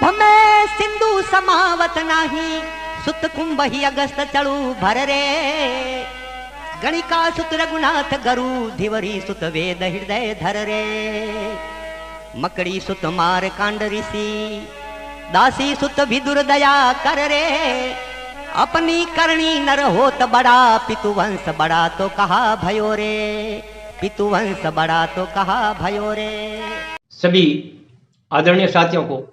कुंभ में सिंधु समावत नाही, सुत कुंभ ही अगस्त चढ़ू भर रे। गणिका सुत रघुनाथ गरु, धिवरी सुत वेद हृदय धर रे। मकड़ी सुत मार कांड ऋषि, दासी सुत विदुर दया कर रे। अपनी करनी नर होत बड़ा, पितुवंश बड़ा तो कहा भयो रे। पितुवंश बड़ा तो कहा भयो रे। सभी आदरणीय साथियों को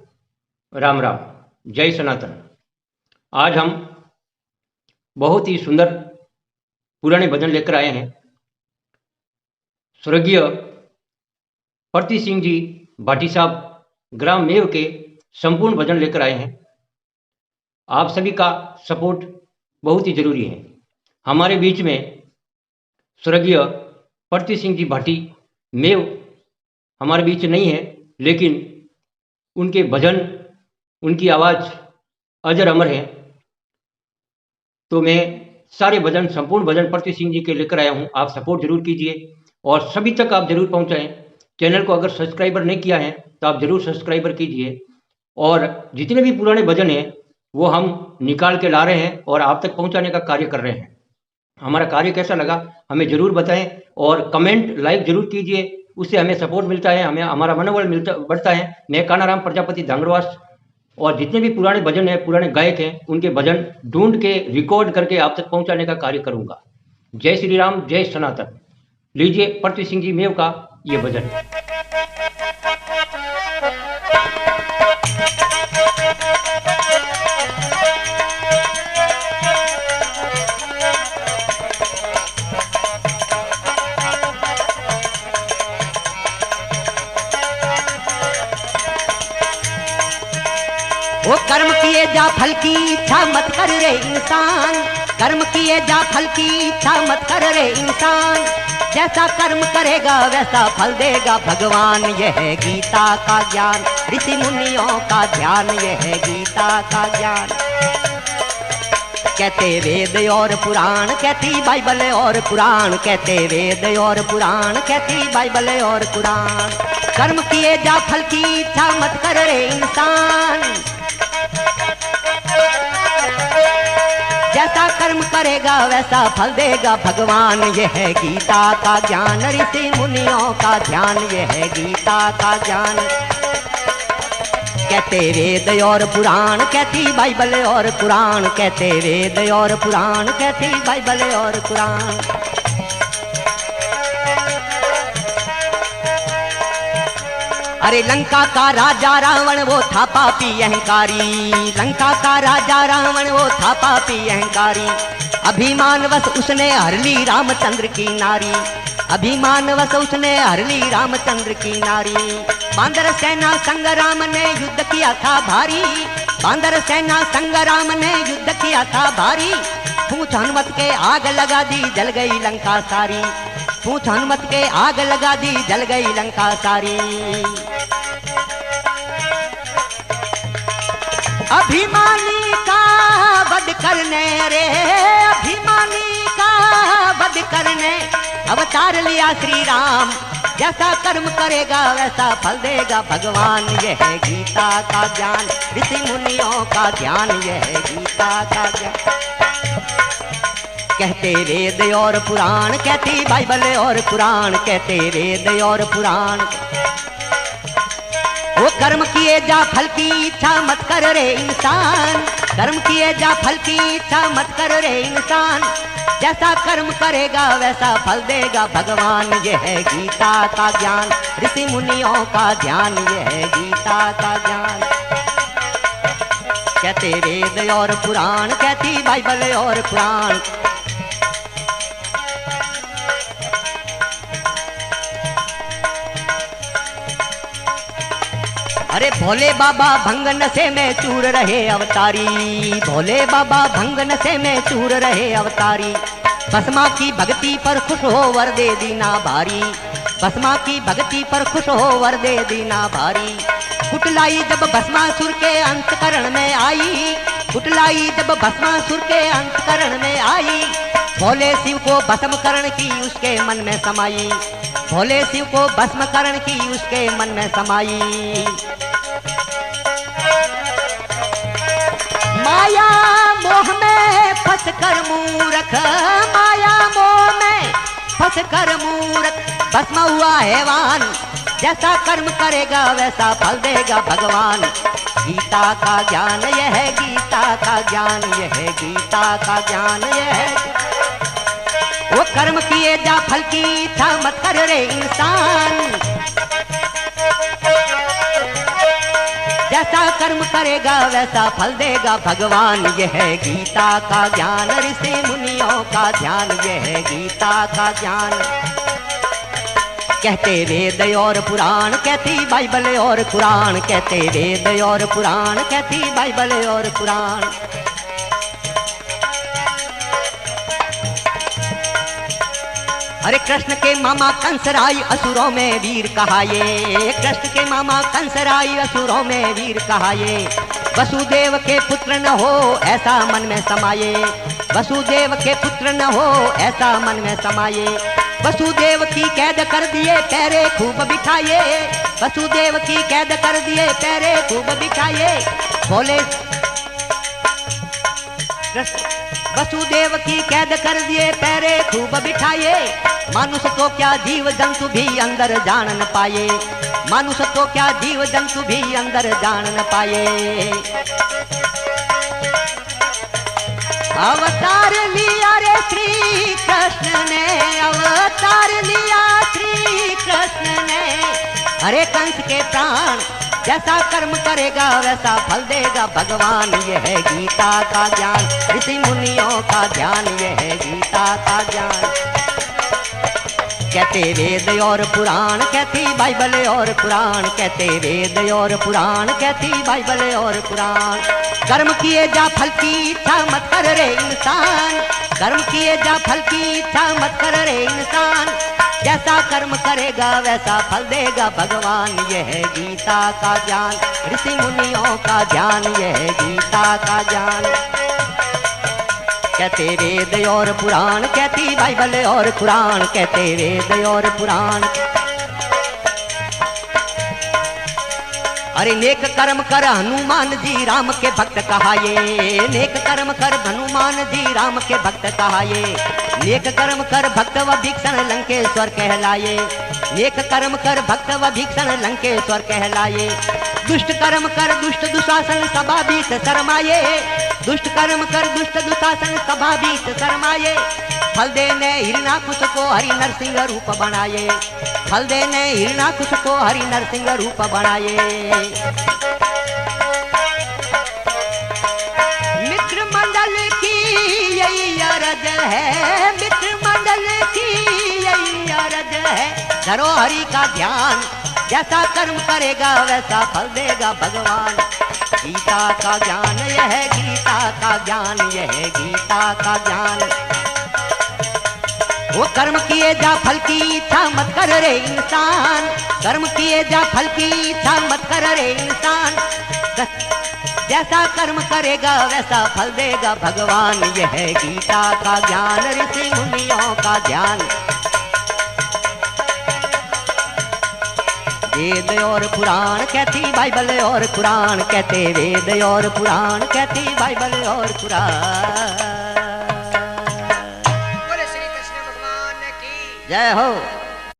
राम राम, जय सनातन। आज हम बहुत ही सुंदर पुराने भजन लेकर आए हैं। स्वर्गीय परती सिंह जी भाटी साहब ग्राम मेव के संपूर्ण भजन लेकर आए हैं। आप सभी का सपोर्ट बहुत ही जरूरी है। हमारे बीच में स्वर्गीय परती सिंह जी भाटी मेव हमारे बीच नहीं है, लेकिन उनके भजन, उनकी आवाज़ अजर अमर है। तो मैं सारे भजन, संपूर्ण भजन परती सिंह जी के लेकर आया हूँ। आप सपोर्ट जरूर कीजिए और सभी तक आप जरूर पहुँचाएं। चैनल को अगर सब्सक्राइबर नहीं किया है तो आप जरूर सब्सक्राइबर कीजिए। और जितने भी पुराने भजन हैं वो हम निकाल के ला रहे हैं और आप तक पहुँचाने का कार्य कर रहे हैं। हमारा कार्य कैसा लगा हमें जरूर बताएं और कमेंट लाइक जरूर कीजिए, उससे हमें सपोर्ट मिलता है, हमें हमारा मनोबल बढ़ता है। मैं कानाराम प्रजापति धांगड़वास और जितने भी पुराने भजन हैं, पुराने गायक हैं, उनके भजन ढूंढ के रिकॉर्ड करके आप तक पहुंचाने का कार्य करूंगा। जय श्री राम, जय सनातन। लीजिए परती सिंह जी मेव का ये भजन। वो कर्म किए जा फल की इच्छा मत कर रे इंसान। कर्म किए जा फल की इच्छा मत कर रे इंसान। जैसा कर्म करेगा वैसा फल देगा भगवान। यह है गीता का ज्ञान, ऋषि मुनियों का ध्यान। यह है गीता का ज्ञान। कहते वेद और पुराण, कहती बाइबल और कुरान। कहते वेद और पुराण, कहती बाइबल और कुरान। कर्म किए जा फल की इच्छा मत कर रे इंसान। जैसा कर्म करेगा वैसा फल देगा भगवान। यह है गीता का ज्ञान, ऋषि मुनियों का ध्यान। यह है गीता का ज्ञान। कहते वेद और पुराण, कहती बाइबल और कुरान। कहते वेद और पुराण, कहती बाइबल और कुरान। अरे लंका का राजा रावण वो था पापी अहंकारी। लंका का राजा रावण वो था पापी अहंकारी। अभिमानवश उसने हर ली रामचंद्र की नारी। अभिमानवश उसने हर ली रामचंद्र की नारी। बांदर सेना संग राम ने युद्ध किया था भारी। बांदर सेना संग राम ने युद्ध किया था भारी। पूछ हनुमत के आग लगा दी, जल गई लंका सारी। पूछ हनुमत के आग लगा दी, जल गई लंका सारी। अभिमानी का वध करने रे, अभिमानी का वध करने अवतार लिया श्री राम। जैसा कर्म करेगा वैसा फल देगा भगवान। यह है गीता का ज्ञान, ऋषि मुनियों का ध्यान। यह है गीता का ज्ञान। कहते वेद और पुराण, कहती बाइबल और कुरान। कहते वेद और पुराण। वो कर्म किए जा फल की इच्छा मत कर रे इंसान। कर्म किए जा फल की इच्छा मत कर रे इंसान। जैसा कर्म करेगा वैसा फल देगा भगवान। यह है गीता का ज्ञान, ऋषि मुनियों का ध्यान। यह है गीता का ज्ञान। कहते वेद और पुराण, कहती बाइबल और कुरान। अरे भोले बाबा भंग नशे में चूर रहे अवतारी। भोले बाबा भंग नशे में चूर रहे अवतारी। भस्मा की भक्ति पर खुश हो वर दे दीना भारी। भस्मा की भक्ति पर खुश हो वर दे दीना भारी। कुटलाई जब भस्मासुर के अंतकरण में आई। कुटलाई जब भस्मासुर के अंतकरण में आई। भोले शिव को भस्म करण की उसके मन में समाई। भोले शिव को भस्म करण की उसके मन में समाई। माया मोह में फंस कर मूर्ख, माया मोह में फंस कर मूर्ख भस्म हुआ हैवान, जैसा कर्म करेगा वैसा फल देगा भगवान। गीता का ज्ञान यह है, गीता का ज्ञान यह है, गीता का ज्ञान यह है। वो कर्म किए जा फल की इच्छा मत कर रे इंसान, जैसा कर्म करेगा वैसा फल देगा भगवान। यह है गीता का ज्ञान, ऋषि मुनियों का ध्यान, यह है गीता का ज्ञान। कहते वेद और पुराण, कहती बाइबल और कुरान, कहते वेद और पुराण, कहती बाइबल और कुरान। अरे कृष्ण के मामा कंसराय असुरों में वीर कहाये, कृष्ण के मामा कंसराय असुरों में वीर कहाये। वसुदेव के पुत्र न हो ऐसा मन में समाये, वसुदेव के पुत्र न हो ऐसा मन में समाये। वसुदेव की कैद कर दिए पैरे खूब बिठाए, वसुदेव की कैद कर दिए पैरे खूब बिठाए। बोले वसुदेव की कैद कर दिए पैरे खूब बिठाए। मानुष तो क्या जीव जंतु भी अंदर जान न पाए, मानुष तो क्या जीव जंतु भी अंदर जान न पाए। अवतार लिया रे श्री कृष्ण ने, अवतार लिया श्री कृष्ण ने। हरे कंस के प्राण, जैसा कर्म करेगा वैसा फल देगा भगवान। यह है गीता का ज्ञान, ऋषि मुनियों का ध्यान, यह है गीता का ज्ञान। कहते वेद और पुराण, कहती बाइबल और कुरान, कहते वेद और पुराण, कहती बाइबल और कुरान। कर्म किए जा फल की इच्छा मत कर रे इंसान, कर्म किए जा फल की इच्छा मत कर रे इंसान। जैसा कर्म करेगा वैसा फल देगा भगवान। यह है गीता का ज्ञान, ऋषि मुनियों का ध्यान, यह है गीता का ज्ञान। कहते वेद और पुराण, कहती बाइबल और कुरान, कहते वेद और पुराण। अरे नेक कर्म कर हनुमान जी राम के भक्त कहाये, नेक कर्म कर हनुमान जी राम के भक्त कहाये। नेक कर्म कर भक्त व भीषण लंकेश्वर कहलाये, नेक कर्म कर भक्त व भीषण लंकेश्वर कहलाये। दुष्ट कर्म कर दुष्ट दुशासन सभा बीच शरमाये, दुष्ट कर्म कर दुष्ट दुशासन सभा बीच शरमाये। फल देने हिरणाकुश को हरि नरसिंह रूप बनाए, फल देने हिरणाकुश को हरि नरसिंह रूप बनाए। मित्र मंडल की यही अरज है, मित्र मंडल की यही अरज है। धरो हरि का ध्यान, जैसा कर्म करेगा वैसा फल देगा भगवान। गीता का ज्ञान यह है, गीता का ज्ञान यह है, गीता का ज्ञान। वो कर्म किए जा फल की इच्छा मत कर रे इंसान, कर्म किए जा फल की इच्छा मत कर रे इंसान। जैसा कर्म करेगा वैसा फल देगा भगवान। यह है गीता का ज्ञान, ऋषि मुनियों का ध्यान। वेद और पुराण, कहती बाइबल और कुरान, कहते वेद और पुराण, कहती बाइबल और कुरान। बोले श्री कृष्ण भगवान की जय हो।